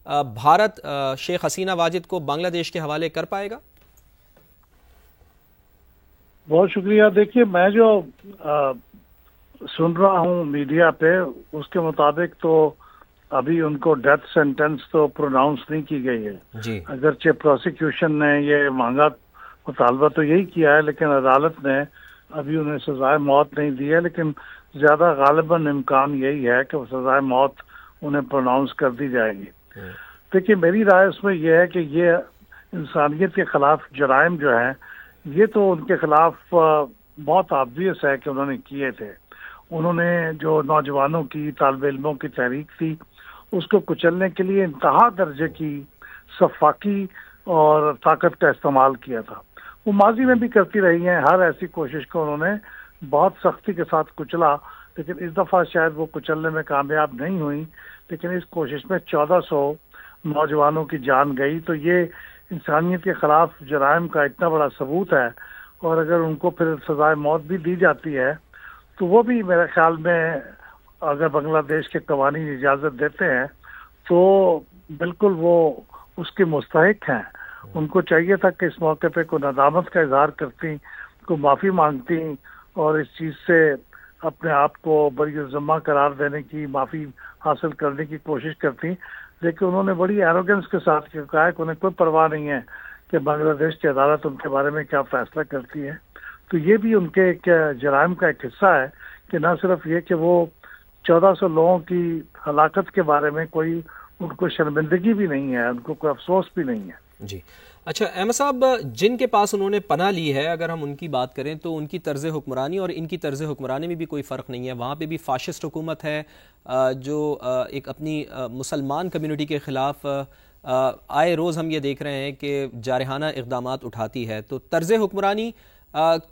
بھارت شیخ حسینہ واجد کو بنگلہ دیش کے حوالے کر پائے گا؟ بہت شکریہ. دیکھیے میں جو سن رہا ہوں میڈیا پہ اس کے مطابق تو ابھی ان کو ڈیتھ سینٹنس تو پروناؤنس نہیں کی گئی ہے جی. اگرچہ پروسیکیوشن نے یہ مانگا مطالبہ تو یہی کیا ہے لیکن عدالت نے ابھی انہیں سزائے موت نہیں دی ہے, لیکن زیادہ غالباً امکان یہی ہے کہ وہ سزائے موت انہیں پروناؤنس کر دی جائے گی. دیکھیے میری رائے اس میں یہ ہے کہ یہ انسانیت کے خلاف جرائم جو ہیں یہ تو ان کے خلاف بہت آبویس ہے کہ انہوں نے کیے تھے. انہوں نے جو نوجوانوں کی طالب علموں کی تحریک تھی اس کو کچلنے کے لیے انتہا درجے کی سفاکی اور طاقت کا استعمال کیا تھا. وہ ماضی میں بھی کرتی رہی ہیں, ہر ایسی کوشش کو انہوں نے بہت سختی کے ساتھ کچلا, لیکن اس دفعہ شاید وہ کچلنے میں کامیاب نہیں ہوئی, لیکن اس کوشش میں 1400 نوجوانوں کی جان گئی. تو یہ انسانیت کے خلاف جرائم کا اتنا بڑا ثبوت ہے, اور اگر ان کو پھر سزائے موت بھی دی جاتی ہے تو وہ بھی میرے خیال میں اگر بنگلہ دیش کے قوانین اجازت دیتے ہیں تو بالکل وہ اس کے مستحق ہیں. ان کو چاہیے تھا کہ اس موقع پہ کوئی ندامت کا اظہار کرتی, کوئی معافی مانگتی اور اس چیز سے اپنے آپ کو بری ذمہ قرار دینے کی, معافی حاصل کرنے کی کوشش کرتی, لیکن انہوں نے بڑی ایروگنس کے ساتھ کہا کہ انہیں کوئی پرواہ نہیں ہے کہ بنگلہ دیش کی عدالت ان کے بارے میں کیا فیصلہ کرتی ہے. تو یہ بھی ان کے ایک جرائم کا ایک حصہ ہے کہ نہ صرف یہ کہ وہ 1400 لوگوں کی ہلاکت کے بارے میں کوئی ان کو شرمندگی بھی نہیں ہے, ان کو کوئی افسوس بھی نہیں ہے. جی اچھا احمد صاحب, جن کے پاس انہوں نے پناہ لی ہے اگر ہم ان کی بات کریں تو ان کی طرز حکمرانی اور ان کی طرز حکمرانی میں بھی کوئی فرق نہیں ہے. وہاں پہ بھی فاشسٹ حکومت ہے جو ایک اپنی مسلمان کمیونٹی کے خلاف آئے روز ہم یہ دیکھ رہے ہیں کہ جارحانہ اقدامات اٹھاتی ہے. تو طرز حکمرانی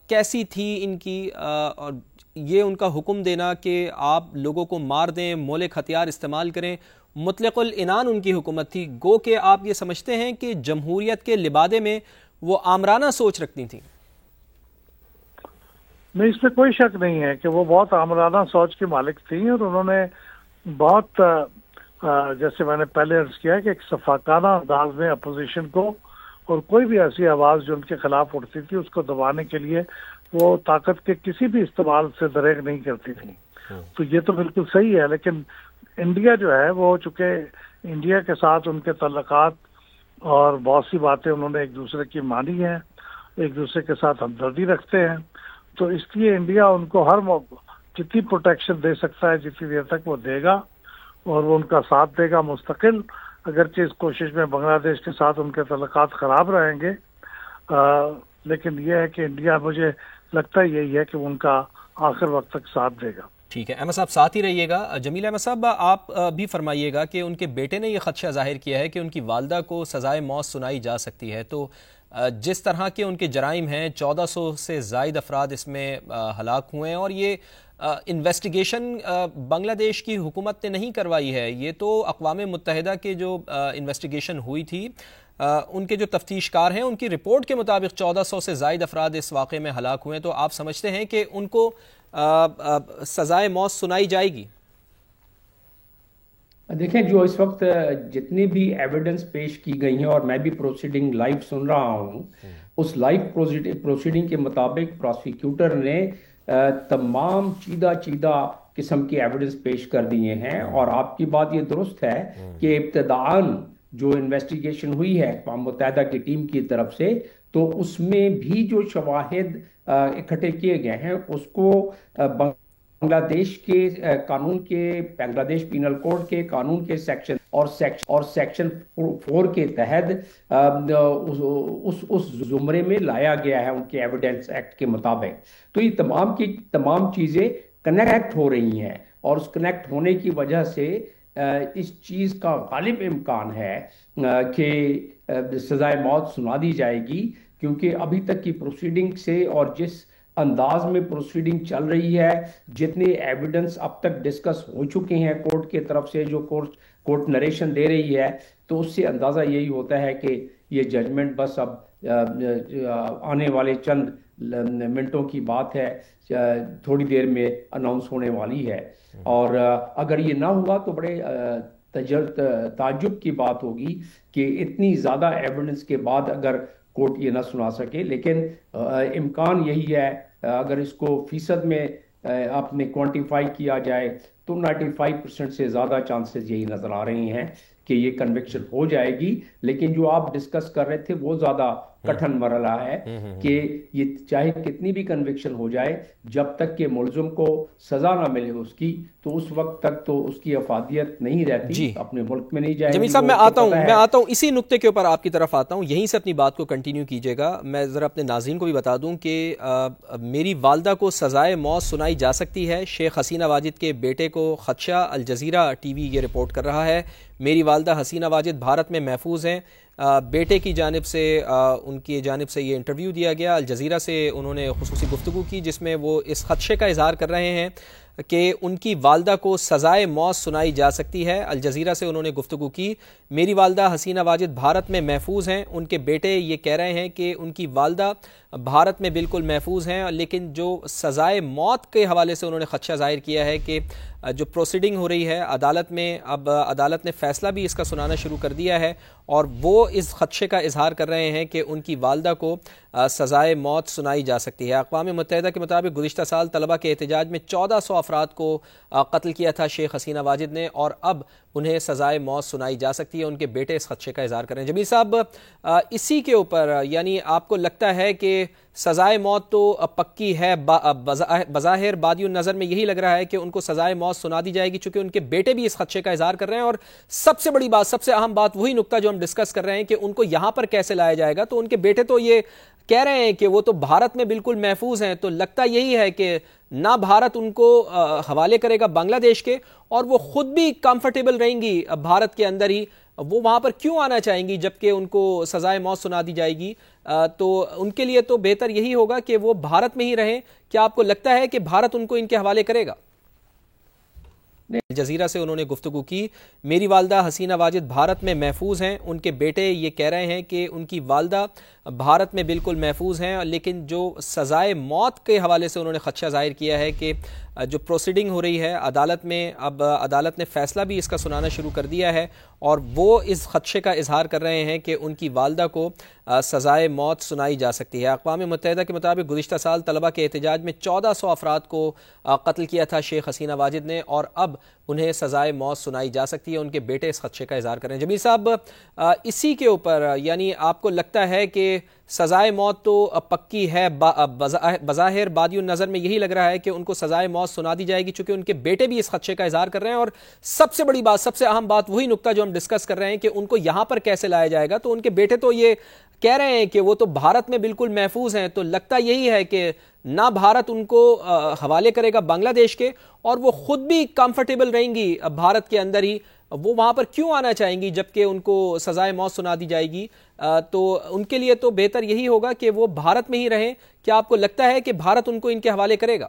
کیسی تھی ان کی, اور یہ ان کا حکم دینا کہ آپ لوگوں کو مار دیں, مہلک ہتھیار استعمال کریں, مطلق العنان ان کی حکومت تھی. گو کہ آپ یہ سمجھتے ہیں کہ جمہوریت کے لبادے میں وہ آمرانہ سوچ رکھتی تھیں؟ نہیں, اس میں کوئی شک نہیں ہے کہ وہ بہت آمرانہ سوچ کے مالک تھیں, اور انہوں نے بہت جیسے میں نے پہلے عرض کیا کہ ایک شفاقانہ انداز میں اپوزیشن کو اور کوئی بھی ایسی آواز جو ان کے خلاف اٹھتی تھی اس کو دبانے کے لیے وہ طاقت کے کسی بھی استعمال سے دریغ نہیں کرتی تھی. تو یہ تو بالکل صحیح ہے, لیکن انڈیا جو ہے وہ چونکہ انڈیا کے ساتھ ان کے تعلقات اور بہت سی باتیں انہوں نے ایک دوسرے کی مانی ہیں, ایک دوسرے کے ساتھ ہمدردی رکھتے ہیں, تو اس لیے انڈیا ان کو ہر جتنی پروٹیکشن دے سکتا ہے جتنی دیر تک وہ دے گا, اور وہ ان کا ساتھ دے گا مستقل. اگرچہ اس کوشش میں بنگلہ دیش کے ساتھ ان کے تعلقات خراب رہیں گے, لیکن یہ ہے کہ انڈیا, مجھے لگتا ہے یہی ہے کہ ان کا آخر وقت تک ساتھ دے گا. ٹھیک ہے احمد صاحب, ساتھ ہی رہیے گا. جمیل احمد صاحب, آپ بھی فرمائیے گا کہ ان کے بیٹے نے یہ خدشہ ظاہر کیا ہے کہ ان کی والدہ کو سزائے موت سنائی جا سکتی ہے. تو جس طرح کے ان کے جرائم ہیں, 1400 سے زائد افراد اس میں ہلاک ہوئے ہیں, اور یہ انویسٹیگیشن بنگلہ دیش کی حکومت نے نہیں کروائی ہے, یہ تو اقوام متحدہ کے جو انویسٹیگیشن ہوئی تھی ان کے جو تفتیش کار ہیں ان کی رپورٹ کے مطابق 1400 سے زائد افراد اس واقعے میں ہلاک ہوئے ہیں. تو آپ سمجھتے ہیں کہ ان کو سزائے موت سنائی جائے گی؟ دیکھیں, جو اس وقت جتنی بھی ایویڈنس پیش کی گئی ہیں, اور میں بھی پروسیڈنگ لائیو سن رہا ہوں, اس لائیو پروسیڈنگ کے مطابق پروسیکیوٹر نے تمام چیدہ قسم کی ایویڈنس پیش کر دیے ہیں. اور آپ کی بات یہ درست ہے کہ ابتداً جو انویسٹیگیشن ہوئی ہے اقوام متحدہ کی ٹیم کی طرف سے, تو اس میں بھی جو شواہد اکٹھے کیے گئے ہیں اس کو بنگلہ دیش کے قانون کے, بنگلہ دیش پینل کوڈ کے قانون کے سیکشن 4 کے تحت اس زمرے میں لایا گیا ہے ان کے ایویڈنس ایکٹ کے مطابق. تو یہ تمام کی تمام چیزیں کنیکٹ ہو رہی ہیں, اور اس کنیکٹ ہونے کی وجہ سے اس چیز کا غالب امکان ہے کہ سزائے موت سنا دی جائے گی, کیونکہ ابھی تک کی پروسیڈنگ سے اور جس انداز میں پروسیڈنگ چل رہی ہے, جتنے ایویڈنس اب تک ڈسکس ہو چکے ہیں کورٹ کی طرف سے, جو کورٹ نریشن دے رہی ہے, تو اس سے اندازہ یہی ہوتا ہے کہ یہ ججمنٹ بس اب آنے والے چند منٹوں کی بات ہے, تھوڑی دیر میں اناؤنس ہونے والی ہے. اور اگر یہ نہ ہوا تو بڑے تعجب کی بات ہوگی کہ اتنی زیادہ ایویڈنس کے بعد اگر کورٹ یہ نہ سنا سکے. لیکن امکان یہی ہے، اگر اس کو فیصد میں آپ نے کوانٹیفائی کیا جائے تو 95% سے زیادہ چانسز یہی نظر آ رہی ہیں کہ یہ کنوکشن ہو جائے گی. لیکن جو آپ ڈسکس کر رہے تھے وہ زیادہ کٹھن مرحلہ ہے کہ یہ چاہے کتنی بھی کنوکشن ہو جائے، جب تک کہ ملزم کو سزا نہ ملے اس کی، تو اس وقت تک تو اس کی افادیت نہیں رہتی، اپنے ملک میں نہیں جائے گی. جمیل صاحب میں آتا ہوں اسی نقطے کے اوپر آپ کی طرف آتا ہوں، یہیں سے اپنی بات کو کنٹینیو کیجیے گا. میں ذرا اپنے ناظرین کو بھی بتا دوں کہ میری والدہ کو سزائے موت سنائی جا سکتی ہے. شیخ حسینہ واجد کے بیٹے کو خدشہ، الجزیرہ ٹی وی یہ رپورٹ کر رہا ہے. میری والدہ حسینہ واجد بھارت میں محفوظ ہیں. بیٹے کی جانب سے ان کی جانب سے یہ انٹرویو دیا گیا، الجزیرہ سے انہوں نے خصوصی گفتگو کی جس میں وہ اس خدشے کا اظہار کر رہے ہیں کہ ان کی والدہ کو سزائے موت سنائی جا سکتی ہے. الجزیرہ سے انہوں نے گفتگو کی. میری والدہ حسینہ واجد بھارت میں محفوظ ہیں. ان کے بیٹے یہ کہہ رہے ہیں کہ ان کی والدہ بھارت میں بالکل محفوظ ہیں، لیکن جو سزائے موت کے حوالے سے انہوں نے خدشہ ظاہر کیا ہے کہ جو پروسیڈنگ ہو رہی ہے عدالت میں، اب عدالت نے فیصلہ بھی اس کا سنانا شروع کر دیا ہے، اور وہ اس خدشے کا اظہار کر رہے ہیں کہ ان کی والدہ کو سزائے موت سنائی جا سکتی ہے. اقوام متحدہ کے مطابق گزشتہ سال طلبہ کے احتجاج میں 1400 افراد کو قتل کیا تھا شیخ حسینہ واجد نے، اور اب انہیں سزائے موت سنائی جا سکتی ہے. ان کے بیٹے اس خدشے کا اظہار کر رہے ہیں. جمیل صاحب، اسی کے اوپر یعنی آپ کو لگتا ہے کہ سزائے موت تو پکی ہے، بظاہر بادی النظر میں یہی لگ رہا ہے کہ ان کو سزائے موت سنا دی جائے گی چونکہ ان کے بیٹے بھی اس خدشے کا اظہار کر رہے ہیں، اور سب سے بڑی بات، سب سے اہم بات، وہی نقطہ جو ہم ڈسکس کر رہے ہیں کہ ان کو یہاں پر کیسے لایا جائے گا. تو ان کے بیٹے تو یہ کہہ رہے ہیں کہ وہ تو بھارت میں بالکل محفوظ ہیں، تو لگتا یہی ہے کہ نہ بھارت ان کو حوالے کرے گا بنگلہ دیش کے، اور وہ خود بھی کمفرٹیبل رہیں گی بھارت کے اندر ہی. وہ وہاں پر کیوں آنا چاہیں گی جبکہ ان کو سزائے موت سنا دی جائے گی؟ تو ان کے لیے تو بہتر یہی ہوگا کہ وہ بھارت میں ہی رہیں. کیا آپ کو لگتا ہے کہ بھارت ان کو ان کے حوالے کرے گا؟ الجزیرہ سے انہوں نے گفتگو کی. میری والدہ حسینہ واجد بھارت میں محفوظ ہیں. ان کے بیٹے یہ کہہ رہے ہیں کہ ان کی والدہ بھارت میں بالکل محفوظ ہیں، لیکن جو سزائے موت کے حوالے سے انہوں نے خدشہ ظاہر کیا ہے کہ جو پروسیڈنگ ہو رہی ہے عدالت میں، اب عدالت نے فیصلہ بھی اس کا سنانا شروع کر دیا ہے، اور وہ اس خدشے کا اظہار کر رہے ہیں کہ ان کی والدہ کو سزائے موت سنائی جا سکتی ہے. اقوام متحدہ کے مطابق گزشتہ سال طلبہ کے احتجاج میں 1400 افراد کو قتل کیا تھا شیخ حسینہ واجد نے، اور اب انہیں سزائے موت سنائی جا سکتی ہے. ان کے بیٹے اس خدشے کا اظہار کر رہے ہیں. جمیل صاحب، اسی کے اوپر یعنی آپ کو لگتا ہے کہ سزائے موت تو پکی ہے، بظاہر بادی النظر میں یہی لگ رہا ہے کہ ان کو سزائے موت سنا دی جائے گی چونکہ ان کے بیٹے بھی اس خدشے کا اظہار کر رہے ہیں، اور سب سے بڑی بات، سب سے اہم بات، وہی نقطہ جو ہم ڈسکس کر رہے ہیں کہ ان کو یہاں پر کیسے لایا جائے گا. تو ان کے بیٹے تو یہ کہہ رہے ہیں کہ وہ تو بھارت میں بالکل محفوظ ہیں، تو لگتا یہی ہے کہ نہ بھارت ان کو حوالے کرے گا بنگلہ دیش کے، اور وہ خود بھی کمفرٹیبل رہیں گی بھارت کے اندر ہی. وہ وہاں پر کیوں آنا چاہیں گی جبکہ ان کو سزائے موت سنا دی جائے گی؟ تو ان کے لیے تو بہتر یہی ہوگا کہ وہ بھارت میں ہی رہیں. کیا آپ کو لگتا ہے کہ بھارت ان کو ان کے حوالے کرے گا؟